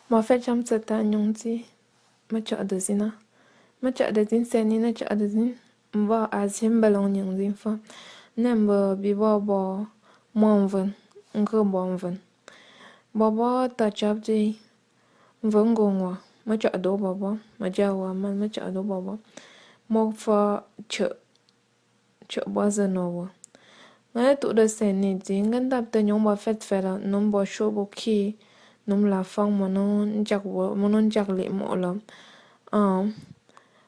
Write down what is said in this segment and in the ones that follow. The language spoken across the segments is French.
Mo fe cham seta nyongzi ma cha de zina. Ma cha de zin seni na cha de zin. Mba azim balong nyongzi fa. Nemba bi bo monven. Ngre bonven. Bobo ta chap di. Vengongwa. Ma cha do bobo. Ma jawa man ma cha do bobo. Mo fa che boazenowa. Ngana tu de seni di. Ngandap te nyong ba fet fera. Nom bo shobo ki. Nôm la fang monon jak li mo la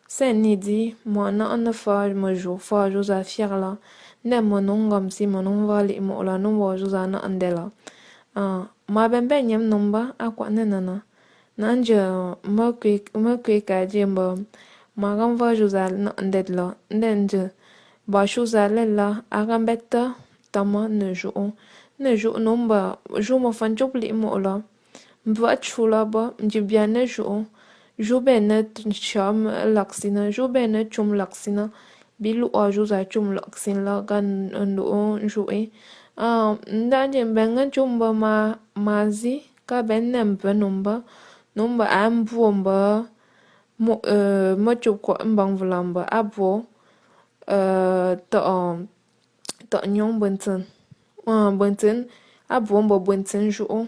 sen ni di mo na an fa jo za fier la ne monon ngam si monon va li mo la no wo jo za na andela ma ben ben nyam nomba akwa ne nana nanje ma kwe ka jemba ma gam va jo za na andet la ndenje ba shu za le la agam betta tama ne jo nomba jo mo fan job li mo la Mbwa chula ba mjibyane jo bene cham laksina jo bene chum laksina bilu oju za chum laksin la gan ndo njue ndanje benga chumba mazi ka benne nomba ambomba mo chukwa mbang vlamba abo to nyong bunten abo mbo bunten jo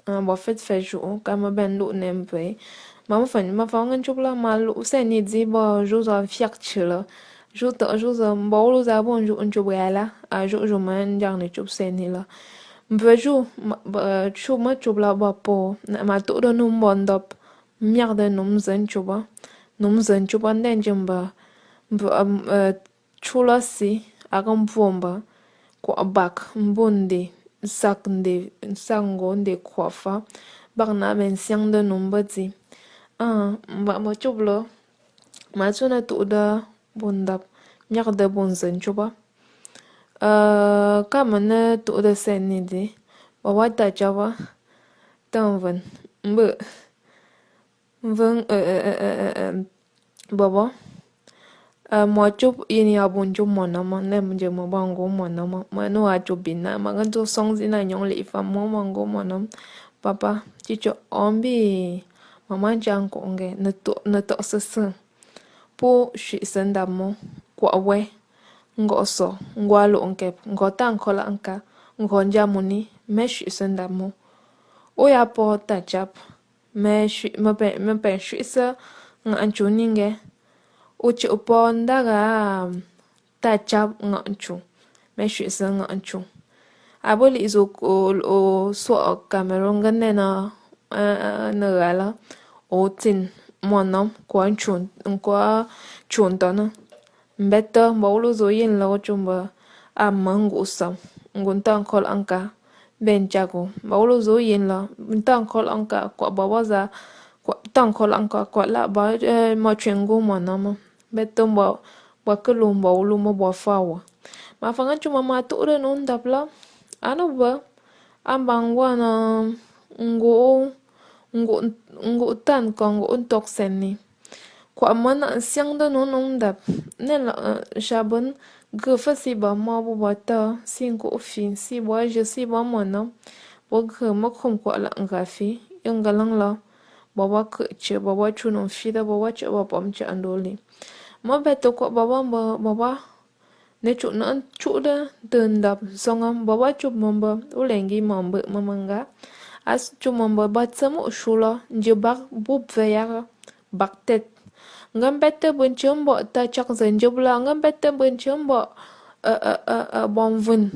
bo fet fe jo kama ben lu nempe ma fa ngan chupla ma lu se ni di bo jo za fiak chila jo za bo lu za bon jo njo bela jo man jang ne chup se ni la mbe jo chu ma chupla ba po ma to do num bon dop miak de num zen chupa nden jamba chula si agam bomba kwa bak mbonde saknde sango nde kwafa bak na ben siang de nomba di mba ma chublo ma chuna tu da bondap nyak de bonzen chuba kama na tu da sen ni di wa wata chawa tanvan mbe vâng baba mo chup ini abun chum mo na ma ne mje mo bango mo na ma no a chupin na ma gan to song zina nyong li fa mo mango mo na papa chi cho ombi mama jang ko nge na to sese po shi senda mo kwa we ngo so ngwa lo nke ngo tan ko la anka ngo jamuni me shi senda mo o ya po ta chap me pe shi sa ngan chuninge uchi uponda ga ta chap nganchu me shi sa nganchu aboli izo o so cameroon ganne na gala o tin monam kwa chun tana mbetta bawlo zo yin la chumba a mangu sam nguntan kol anka ben jago bawlo zo yin la ntan kol anka kwa bawaza kwa tan kol anka kwa la ba ma chengo monama beto ba kulum bawlo mo ba fawa ma fanga chuma ma to re non dabla ano ba ambangwa na ngo ngo tan ko ngo tok senni kwa mana siang da no nom dap ne la shabon ge fa si ba ma bu ba ta sin ko fin si ba je si ba mana bo ge ma khom ko la nga fi yang galang la ba wa ke che ba wa chu no fi da ba wa che ba pom che andoli ma beto ko ba ba ne chu na chu da den dap songam ba wa chu mamba ulengi mamba mamanga as chu mamba ba tsamo shula je bak bu veya bak tet ngam bette bun chumbo ta chak zen jubla ngam bette bun chumbo bom vun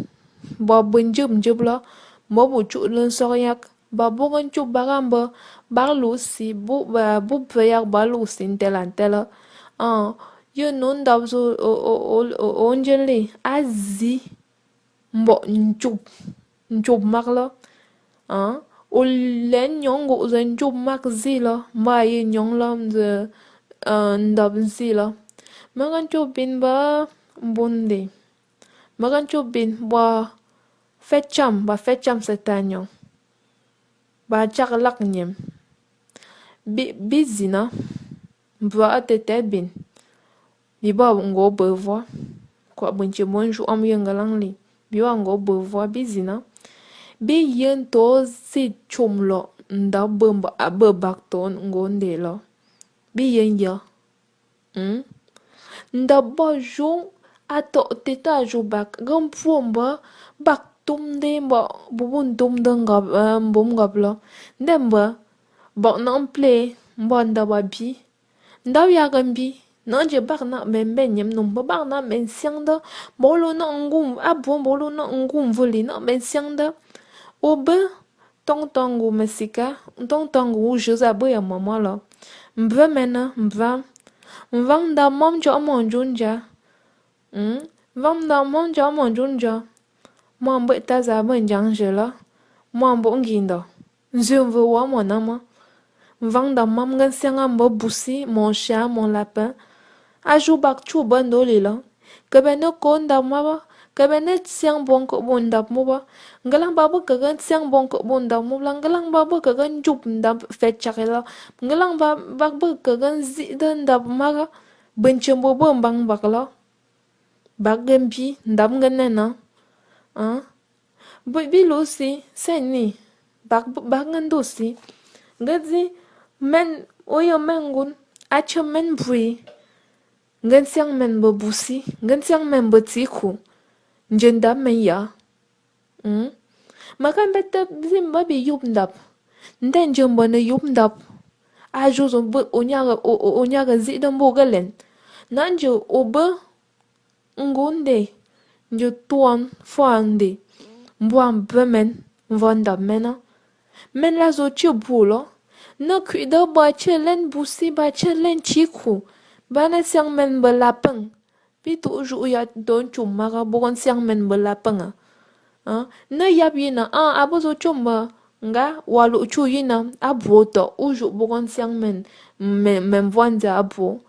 bo bun jubla mo bu chu lun so yak ba bu ngan chu bagamba ba lu si bu veya ba lu sin tela you non da zo onjeli azi mbo nchub makla o len nyong go zen chub mak zila ma ye nyong lam de ndab zila magan chub bin ba bonde magan chub bin ba fecham setanyo ba chak lak nyem bizina ba atete bin bi ba ngo bevoa kwa bunche bonju am yengalang bi wa ngo bevoa bizina bi yen to si chumlo nda bơ bạc ton ngonde lo bi yen ya nda ba jong ato teta jo bak gam fomba bak tum de ba bubun tum dang gab bum gab lo ndemba ba nan ple mba nda ba bi nda ya gam bi na je bak na men ben nyem num ba bak na men siang da bolo na ngum abon bolo na ngum voli na men siang da obe tong tongu mesika tong tongu josa bo ya mama lo mva mena mva nda mom jo mon junja vam da mom jo mon junja mom bo ta za ben jang je la mom bo ngindo nzum vo wa mona ma vang da mom gan senga mbo busi mon chien mon lapin a jou bak chu ban do li la ke ben no kon da ma ba ke ben net siang bon ko bon da mo ba ngalang ba bo ke gan siang bon ko bon da mo la ngalang ba bo ke gan jup da fe chakela ngalang ba bo ke gan zi den da ma ga ben chembo bo bang bak la bak gan bi ndam gan na bi lo si sen ni bak gan do si ngazi men oyo men gun acha men bui ngan siang men bo busi ngan siang men bo tiku njenda men ya makan betta zimba bi yub ndap nden jombo na yub ndap a jozo bo onyaga zi dan bo galen nanjo obe ngonde njo tuan fande mbwan bemen vanda mena men la zo chi bulo no kuido ba che len busi ba che len chiku bana siang men ba lapeng pi tu ju ya don chuma ga bon siang men ba lapeng no yab yina abo zo chumba nga walu chu yina abo to uju bon siang men vanda abo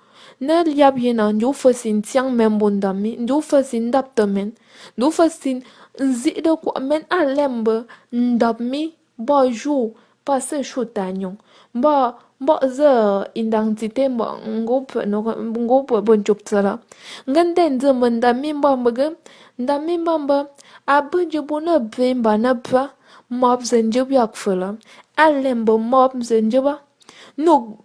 na yab yina ndu fasin siang men bondami ndu fasin dap to men ndu fasin nzido ko men alemba ndap mi ba ju pase shutanyong ba ze identité ba ngop bon chop tsala nganden ze manda mimba mbaga nda mimba mba abanje bona bemba na ba mob zenje yak fela alemba mob zenje ba no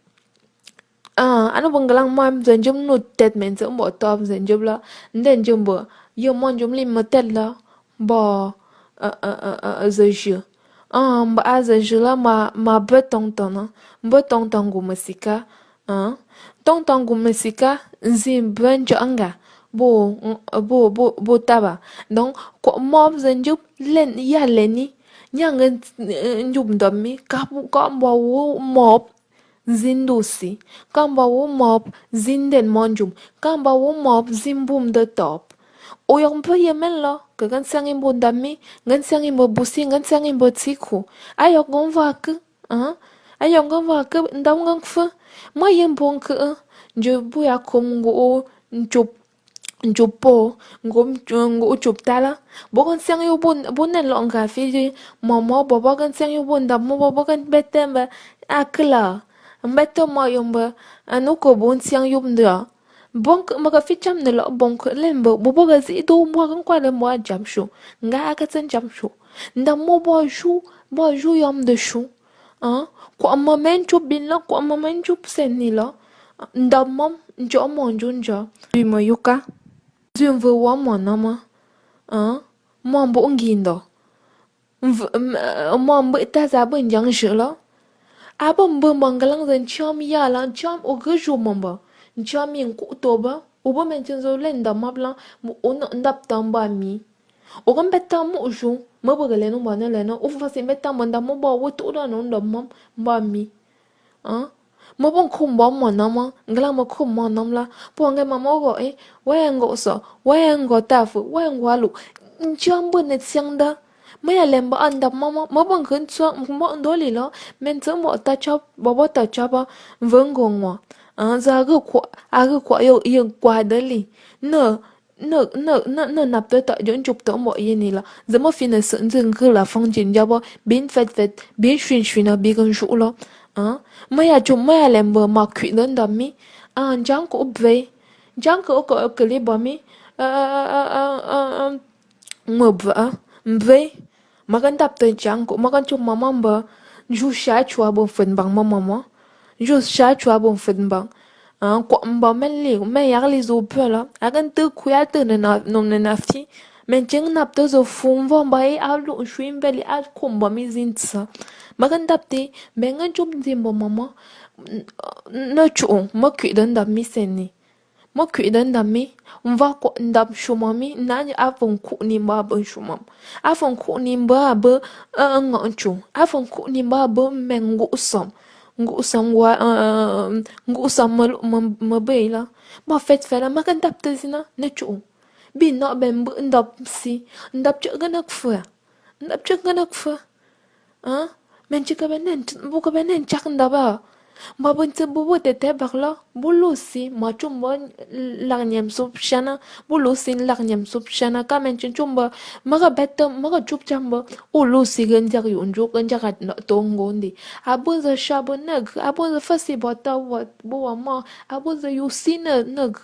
ano banglang mob zenje no tet men ze mo top zenje la nden jumbo yo mon jum lim motel la ba ze mba aza jula ma be tong tong gu masika tong gu masika nzim benjo anga bo taba donc ko mob zanjup len ya leni nyang njum domi ka mba wo mob zindusi ka mba wo mob zinden monjum ka mba wo mob zimbum de top oyong pe yemen lo ke gan sang imbo dami gan sang imbo busi gan sang imbo tsiku ayok gon va ke ayok gon va ke ndam ngang fa ma yem bon ke je bu ya kom go nchup nchupo ngo chup tala bo gan sang yo bon nen lo nga fi mama baba gan sang yo bon dam mo baba gan betemba akla mbeto ma yomba anuko bon sang yum nda bonk maga ficham ne lo bonk lembo bobo ga zi do mo gan kwa le mo jam shu nga aka tsan jam shu nda mo bo ju yam de shu ko amma men chu bin la ko amma men chu sen ni la nda mom njo mo junja bi mo yuka zum vo wa mo na ma mo bo ngindo mo mbo ta za ben jang shi la abom bo mangalang zan cham ya la cham o ge ju mo ba ncha mi ku to ba o ba men chen zo len da ma blan mo on ndap tam ba mi o gam betta mo ju mo ba gale no ba ne le no o fa se betta mo da mo ba wo to da no da mo ba mi mo bon khum ba mo na ma ngala mo khum mo nam la po ngai ma mo go wa ngo so wa ngo ta fu wa ngo lu ncha mbo ne tsiang da mo ya lemba anda mama mo bon khun chwa mo ndo li lo men zo mo ta chop bo bo ta chop ba veng go ngwa za ga kwa yo kwa da li no nạp tới tận những chục tổ mọi gì này là giờ mà phim này sẵn dừng cứ là phong trình giao bao biến phết biến xuyên là biến con rũ lo mấy à chúng mấy à làm bờ mà khủy đến đầm mi chẳng có clip bờ mi mở vợ về mà con đập tới chẳng cũng mà con chụp mà mong bờ ju sha chua bon fen bang mama ju sha chua bon fen bang kwa mba men yak li zo pela agan te kuya te na nom na fi men cheng nap te zo fum vo ba e a lu shwim beli a kumba mi zin tsa magan dap te ben ngan chum zimbo mama na chu ma kwi dan dap mi sen ni ma kwi dan dap mi mva ko ndap shuma mi na ni a fon ku ni ba ben shuma a fon ku ni ba ba ngan chu a fon ku ni ba ba men ngu som wa ngu sam ma be la ba fet fela ma kan tap te zina na chu bi no ben bu ndap si ndap chu ga nak fa ndap chu ga nak fa men chi ka benen bu ka benen chak ndaba ma bun te bu te te bak la bu lu si ma chum ba la nyam sup shana bu lu si la nyam sup shana ka men chum ba ma ga bet ma ga chup cham ba u lu si gan jak yun ju gan jak to ngondi a bu za sha bu nag a bu za fasi ba ta wa bu wa ma a bu za yu si na nag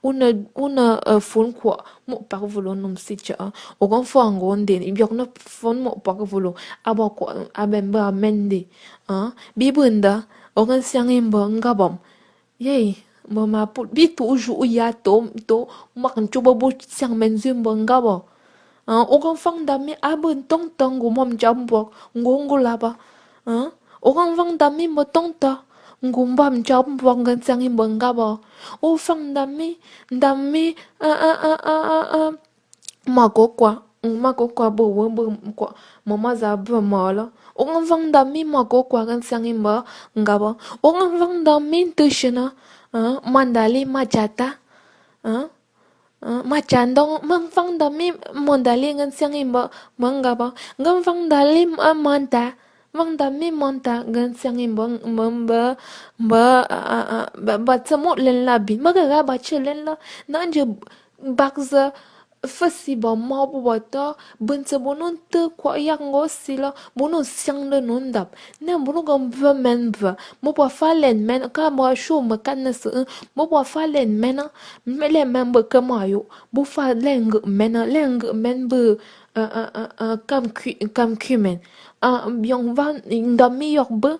una fun kwa mo pa vulo num si cha o gon fo ngondi ni byok na fon mo pa vulo a ba ko a ben ba mendi bi bunda o gan siang im ba ngabam ye mà biết tu ju ya to mặc chu ba bu siang men zum ba ngaba o gan fang da mi a bun tong tong gu mom jam bo ngongo la ba o gan fang da mi mo tong ta ngum bam jam bo gan siang im ba ngaba o fang da mi ma ko kwa bo kwa mama za bo ma la o ngang vang da mi ma ko kwa gan sang im ba nga ba o ngang vang da mi tu shina mandali ma chata ma chandong mang vang da mi mandali gan sang im ba nga ba ngang vang da li manta vang da mi manta gan sang im ba ba tsamo len la bi ma ga ba che len la na je bak za fasi ba ma bu ba ta bun se bonon te kwa yak ngo si la bonon siang de non dap ne bonon gam bva men bva mo pa fa len men ka mo shu ma kan na se mo pa fa len men na me len men ba ka ma yo bu fa len men bu kam kwi men byong van ndam mi yok bu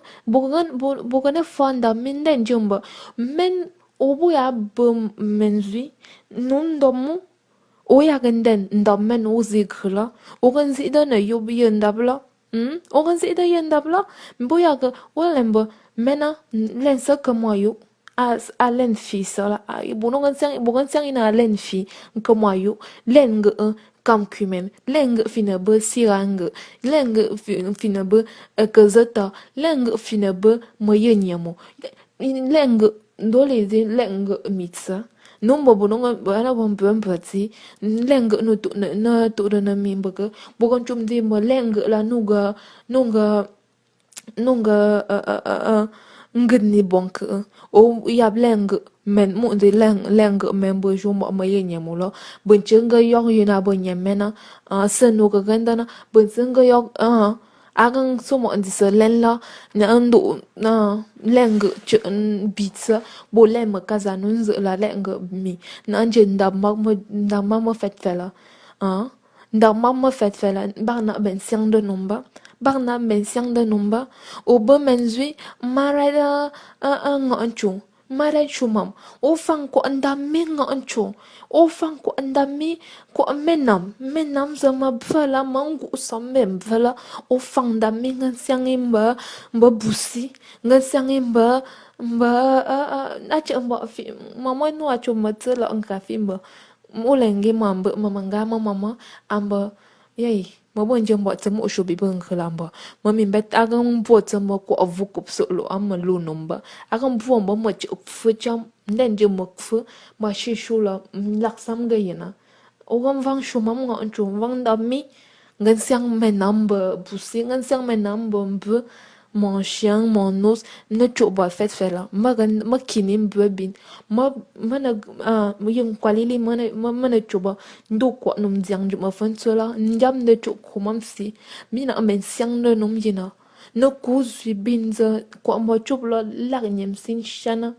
bogan fa ndam min den jumba men obu ya bu men zui non domu o ya ganden ndam men o zi khla o gan zi da na yu bi ndab la o gan zi da ndab la bo ya ga wala mbo mena len sa ka mo yu a len fi sa la bo no gan sang ina len fi ka mo yu len ga kam kumen len ga fina ba sirang len ga fina ba ka zata len ga fina ba mo yenyamo len ga dole zi len ga mitsa nung bo nung ba na bom bom pati leng no tu na tu na mi ba ka bo kon chum di mo leng la nuga ngin ni bonk o yab leng men mo de leng men bo jo mo ma ye nyamo lo bun chen ga yong yina bo nyam mena sen no ga ganda na bun sen ga yok agang somo ndi se len la na ndo na leng chen bitsa bo len ma kaza nun ze la leng mi na anje nda ma fet fela nda ma fet fela ba na ben siang de nomba ba na ben siang de nomba o bo men zui mara da ngon chung mara chumam o fang ko anda mi ngon chung o fang ko anda mi ko menam zama bvala mangu samem bvala o fang da mi ngan siang imba busi ngan siang imba na che mba fi mama no a chuma tsela on ka fi mba mulengi mamanga mama amba yai ma bon jam bo tsamo shu bi bang khlamba ma min bet agang bo tsamo ko avu kup so lo am lu nomba agang bo mo mo ch fu cham nden je mo fu ma shi shu la lak sam ga yana o gam wang shu mam nga chu wang da mi ngan siang me namba bu si ngan siang me namba bu mon chien mon os ne chu ba fet fela ma kinim bebin ma yung kwalili ma na chu ba ndo kwa num jiang ju ma fan sola njam de chu khumam si mina men siang de num yina no ku zui bin za kwa ma chu la nyem sin shana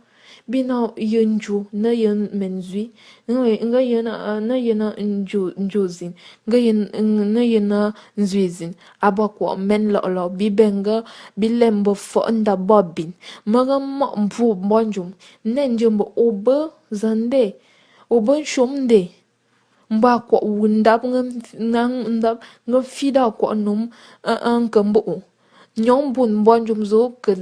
bina yenju na yen menzui nga yena na yena njuzin nga yen na yena nzuizin aba ko men lo bi benga bi lembo fo nda bobin maga mo mpu bonjum nenjumbo obe zande oben shumde mba ko wundap nga fida ko num an kambo nyong bun bonjum zo ke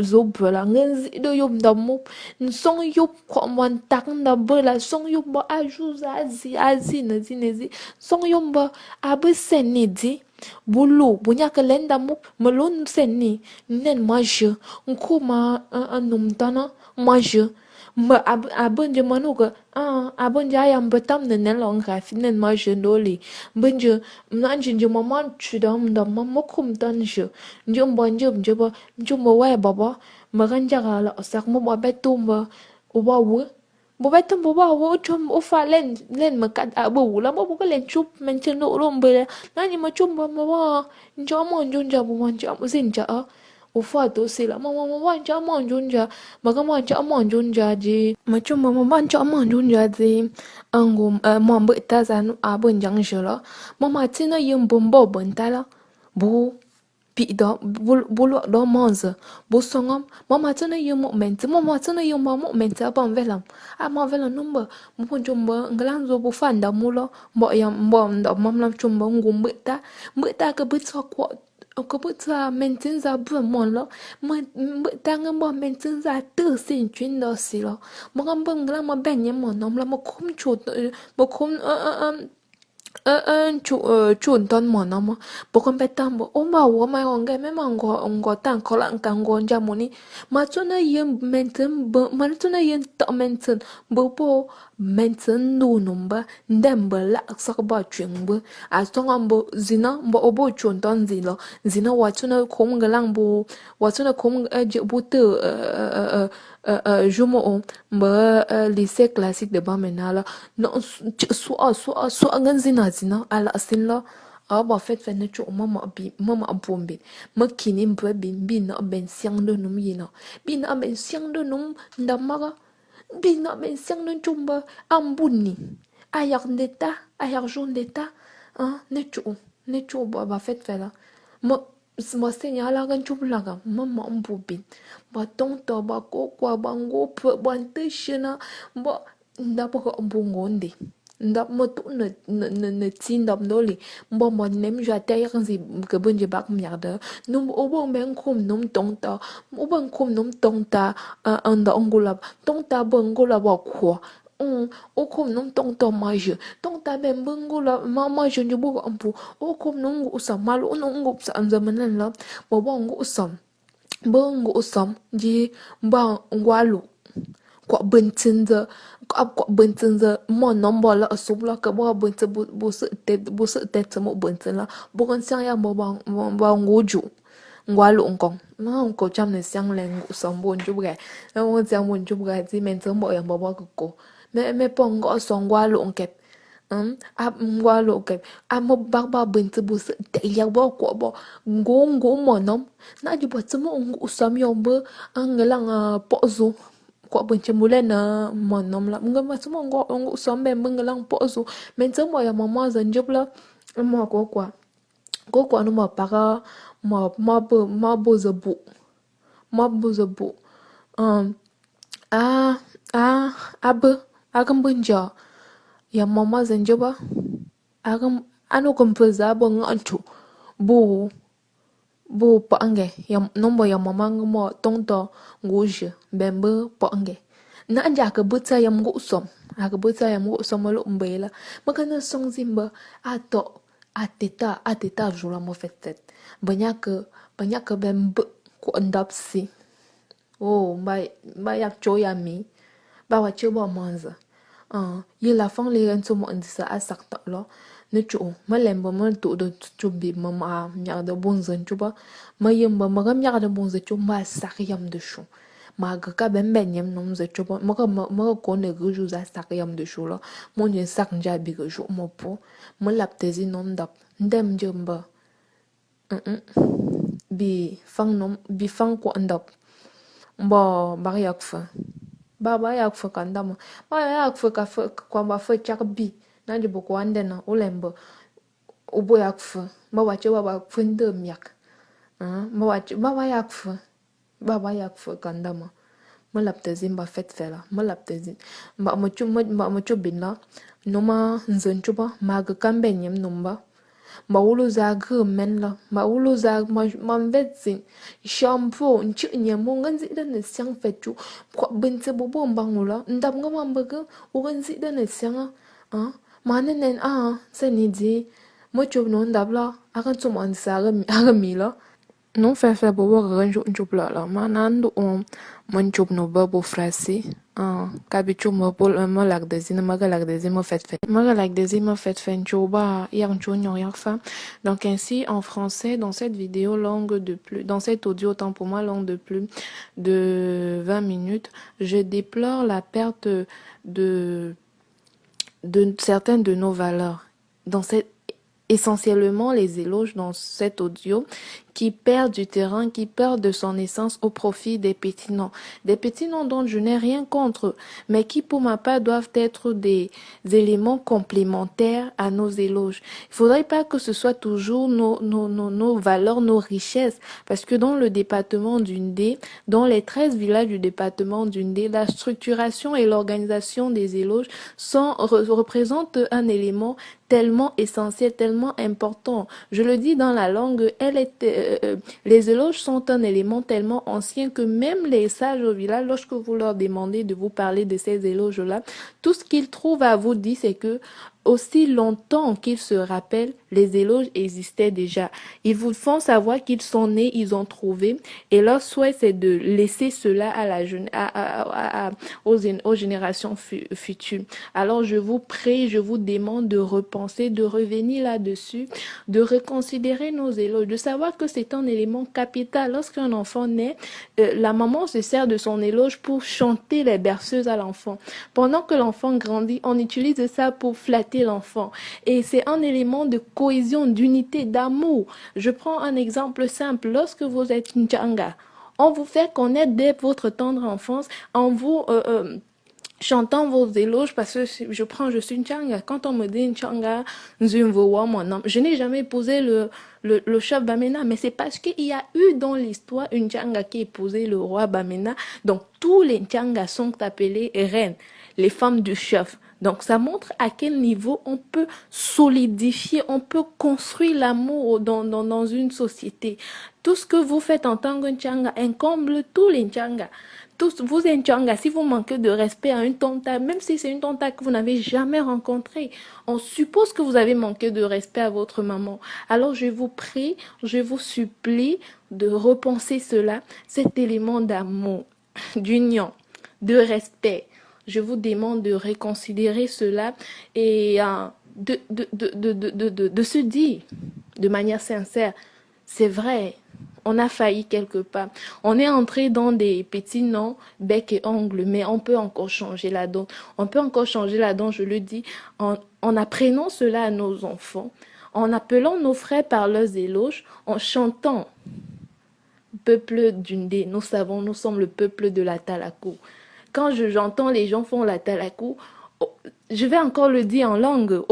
zo bela ngen do yum da mu song yup ko mon tak da bela song yup ba ajuza azi na zi song yum ba abe senni di bulu bunya ke lenda mu melon senni nen maje nko ma anum tana maje ma abunje manuga abunje ayam betam nen long ka finen maje doli bunje nanjinje maman chudam da mamokum tanje njumbo njumbo wa baba maganja gala osak mo ba betumba uba wu bo betum bo ba wo chum o fa len makat abu la bo ko len chup men chen no rom be nani ma chum ba ma wa njomo njunja bo man jam zinja ufa to sila mama mama nja monjunja maga manja monjunja ji machumba mama nja monjunja ji angum mambe tazan abun jang jela mama tina yim bombo bantala bu pi do bulu do monza bu songom mama tina yim moment mama tina yim moment abon velam ama velam number mu jumba nglanzo bu fanda mulo mbo yam mbo ndo mamlam chumba ngum beta ka bitso ko ko bữa giờ mình tin ra bữa mòn lo mà bữa ta ngâm bò mình tin ra tự xin chuyến đó xí lo mà ngâm bưng là mà bèn nhắm mòn nóng là mà không chuột mà không chuột ton mòn nóng mà bố con bé tam bố ôm bảo bố mai còn cái mấy mà ông có tàng có lặng càng còn ra moni mà chỗ này yên mình tin bữa mà chỗ này yên tự mình tin bố mình tin nu nung ba ndem bữa lạ sắc ba chuyện bữa à xong ông bố zina bố bố chuột ton gì lo zina wa chỗ này không cái lăng bố wa chỗ này không chịu bố tự jumo mba lycée classique de Bamenala non so ngan zina ala sin lo ba fet ne chu mama bombi makini mba bi na ben siang do num yina bi na ben siang do num ndamaga bi na ben siang do chumba ambuni ayak ndeta ayak jondeta ne chu ba fet fela ma senyala kan chublaga mama mbubin ba tongto ba kokwa ba ngope ba ntishina ba ndapa ko mbungonde ndap motu ne tindap doli mbo mo nem jata yakanzi ke bunje bak myarda num obong ben kum num tongta obong kum num tongta anda ongulab tongta bongula ba kwa ô khom nông tông tông mai giờ tông ta bên bưng ngô là mai giờ như bố ông bố ô khom nông ngủ sầm mà lũ nông ngủ sầm giờ mình lên lắm bố bố ngủ sầm bố ngủ sầm gì bà qua lũ quả bên chân giờ mà nông bò là sụp là cái bò bên chân bố sự tết cho một bên chân là bố con sang ya bố ngủ chủ ngwa lu ngong ma ko cham ne sang le ngu som bon ju ga na mo chang bon ju ga ji men chang bo yang bo ko me pong go song ngwa lu kep a ngwa lu kep a mo ba ben tu bu se te ya bo ko bo ngo mo nom na ju bo tsmo ngu som yom bo ang lang po zu ko ben che mule na mo nom la ngo ma tsmo ngu som ben ben lang po zu men chang bo ya mo ma zan ju la mo ko kwa no ma para ma bo zabu a abu agam bunja ya mama zanjaba agam anu kompoza bo ngantu bu bu pange ya nombo ya mama ngmo tonto nguje bembe pange na anja ka butsa ya mgusom aka butsa ya mgusom lo mbela makana song zimba ato ateta jula mo fetet banyak ke bembe ku endapsi oh ba yak choya mi ba wa choba manza ye la fang le ran so mo ndisa asak ta lo ne chu ma lemba ma tu do chu bi ma nya da bonzan chu ba ma yemba ma gam nya da bonza chu ma sak yam de chu ma ga ka ben ben yam nom za chu ba ma ko ne gu ju za sak yam de chu lo mo ne sak nja bi ga ju mo po ma lap te zi nom dap ndem jemba bi fang ko andap bo bariak fa baba ya kufa kandama ba ya kufa kwamba fa chakbi na jibo kwa ndena ulembo ubo ya kufa ba wache baba kufa miak ba wache baba ya kufa kandama malaptezin ba fet fela malaptezin ba machu binla noma nzonchuba mag kambenyem numba ma wulu zag men la ma wulu zag ma vetsin shampoo nchi nyemo nganzi da ne siang fetu kwa binte bobo mbangula ndam ngama mbaga uganzi da ne sianga ma nen se ni di mo chob no ndabla akan tum an saga mi la non fe bobo ganjo njubla la manando on man chob no babo frasi kabichu mo pol mo lak de zina maga lak de zima fait choba yang chonyo yang fa. Donc ainsi en français dans cette vidéo longue de plus dans cet audio autant pour moi longue de plus de 20 minutes, je déplore la perte de certaines de nos valeurs dans cette essentiellement les éloges dans cet audio qui perdent du terrain, qui perdent de son essence au profit des petits noms. Des petits noms dont je n'ai rien contre, mais qui pour ma part doivent être des éléments complémentaires à nos éloges. Il faudrait pas que ce soit toujours nos valeurs, nos richesses, parce que dans le département d'Undé, dans les 13 villages du département d'Undé, la structuration et l'organisation des éloges représentent un élément tellement essentiel, tellement important. Je le dis dans la langue, les éloges sont un élément tellement ancien que même les sages au village, lorsque vous leur demandez de vous parler de ces éloges-là, tout ce qu'ils trouvent à vous dire, c'est que aussi longtemps qu'ils se rappellent, les éloges existaient déjà. Ils vous font savoir qu'ils sont nés, ils ont trouvé, et leur souhait c'est de laisser cela aux générations futures. Alors je vous prie, je vous demande de repenser, de revenir là-dessus, de reconsidérer nos éloges, de savoir que c'est un élément capital. Lorsqu'un enfant naît, la maman se sert de son éloge pour chanter les berceuses à l'enfant. Pendant que l'enfant grandit, on utilise ça pour flatter l'enfant. Et c'est un élément de cohésion, d'unité, d'amour. Je prends un exemple simple. Lorsque vous êtes Nchanga, on vous fait connaître dès votre tendre enfance en vous chantant vos éloges, parce que je suis Nchanga. Quand on me dit Nchanga, je n'ai jamais épousé le chef Bamena, mais c'est parce qu'il y a eu dans l'histoire une Nchanga qui a épousé le roi Bamena. Donc tous les Nchangas sont appelés reines, les femmes du chef. Donc ça montre à quel niveau on peut solidifier, on peut construire l'amour dans une société. Tout ce que vous faites en tant que Nchanga incombe tous les Nchangas. Tous vous Nchanga, si vous manquez de respect à une tonta, même si c'est une tonta que vous n'avez jamais rencontrée, on suppose que vous avez manqué de respect à votre maman. Alors je vous prie, je vous supplie de repenser cela, cet élément d'amour, d'union, de respect. Je vous demande de reconsidérer cela et de se dire de manière sincère, c'est vrai, on a failli quelque part. On est entré dans des petits noms, bec et ongles, mais on peut encore changer la donne. On peut encore changer la donne, je le dis, en apprenant cela à nos enfants, en appelant nos frères par leurs éloges, en chantant. Peuple d'Undé, nous savons, nous sommes le peuple de la Talakou. Quand j'entends les gens font la talakou, je vais encore le dire en langue.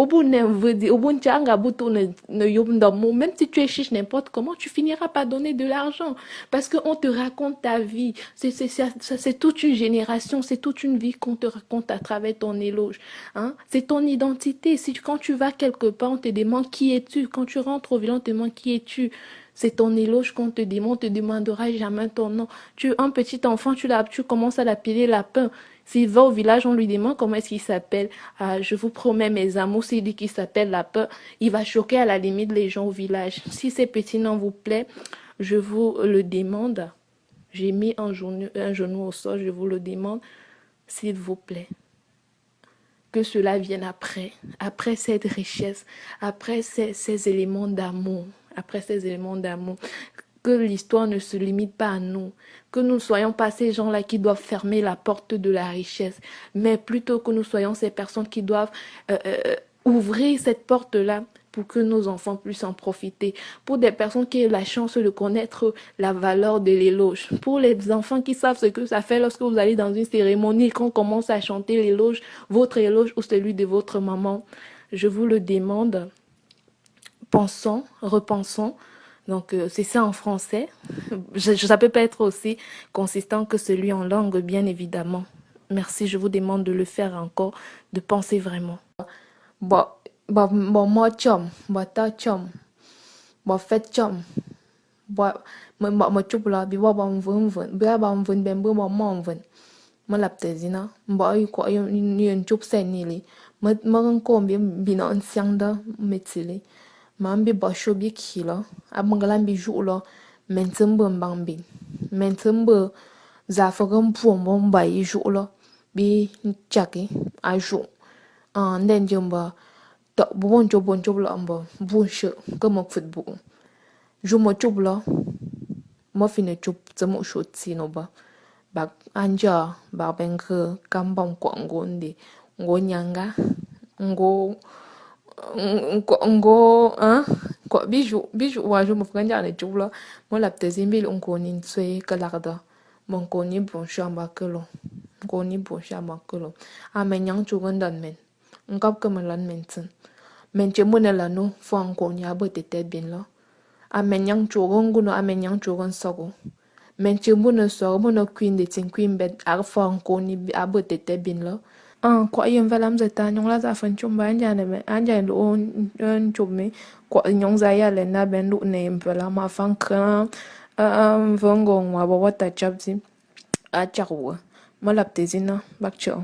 Même si tu es chiche n'importe comment, tu finiras par donner de l'argent. Parce qu'on te raconte ta vie. C'est toute une génération, c'est toute une vie qu'on te raconte à travers ton éloge. Hein? C'est ton identité. Quand tu vas quelque part, on te demande qui es-tu. Quand tu rentres au village, on te demande qui es-tu. C'est ton éloge qu'on te demande, on te demandera jamais ton nom. Un petit enfant, tu commences à l'appeler lapin. S'il va au village, on lui demande comment est-ce qu'il s'appelle. Je vous promets, mes amours, s'il dit qu'il s'appelle lapin, il va choquer à la limite les gens au village. Si ces petits noms vous plaît, je vous le demande. J'ai mis un genou au sol, je vous le demande, s'il vous plaît. Que cela vienne après cette richesse, après ces éléments d'amour. Après ces éléments d'amour, que l'histoire ne se limite pas à nous, que nous ne soyons pas ces gens-là qui doivent fermer la porte de la richesse, mais plutôt que nous soyons ces personnes qui doivent ouvrir cette porte-là pour que nos enfants puissent en profiter. Pour des personnes qui ont la chance de connaître la valeur de l'éloge. Pour les enfants qui savent ce que ça fait lorsque vous allez dans une cérémonie, qu'on commence à chanter l'éloge, votre éloge ou celui de votre maman. Je vous le demande. Pensons, repensons. Donc, c'est ça en français. Ça peut pas être aussi consistant que celui en langue, bien évidemment. Merci, je vous demande de le faire encore, de penser vraiment. Bon, moi, chum, ta chum, fait chum, moi, chụp là bị bằng vững vững, bị bằng vững bên bữa mong vững. Mà lập tới gì nó, y có yên chụp sen nè li, mà con bị nó ăn sang đó, mệt xí li. Mà bị bỏ số bị khí lo, bằng cái làm bị dụ lo, mình chấm bơm bằng bình, mình chấm bơ, giá phải cái buông bông bay dụ lo, bị chắc cái, dụ, nên chấm bơ, tập bốn chụp lo bơ, buông sợ, cái một phút buông, dụ một chụp lo. Mo fine chụp chấm một số gì nó ba anja ba bên khờ cam bông quảng ngôn đi ngô nhanga ngô ngô quảng ví dụ vào một cái nhà này chụp lo mo lập tới gì biết ông cô nhìn xuôi cái lạc đó mong cô nhìn buồn sao mà cứ lo cô nhìn buồn sao mà cứ lo mình nhang chụp cái đàn mình cắp cái mình lần mình chỉ muốn là nó phong cô nhà bơi tết biển lo mình nhang chụp con cô mình nhang chụp con sao men che muna so muna queen de tin queen bed ar fa ko ni abo tete bin lo ko yem valam zeta nyong la za fan chumba anja ne anja lo on chumme ko nyong za ya le na ben lu ne mpela ma fan kran vongo wa bo wata chabzi a chawo malap tezina bakcho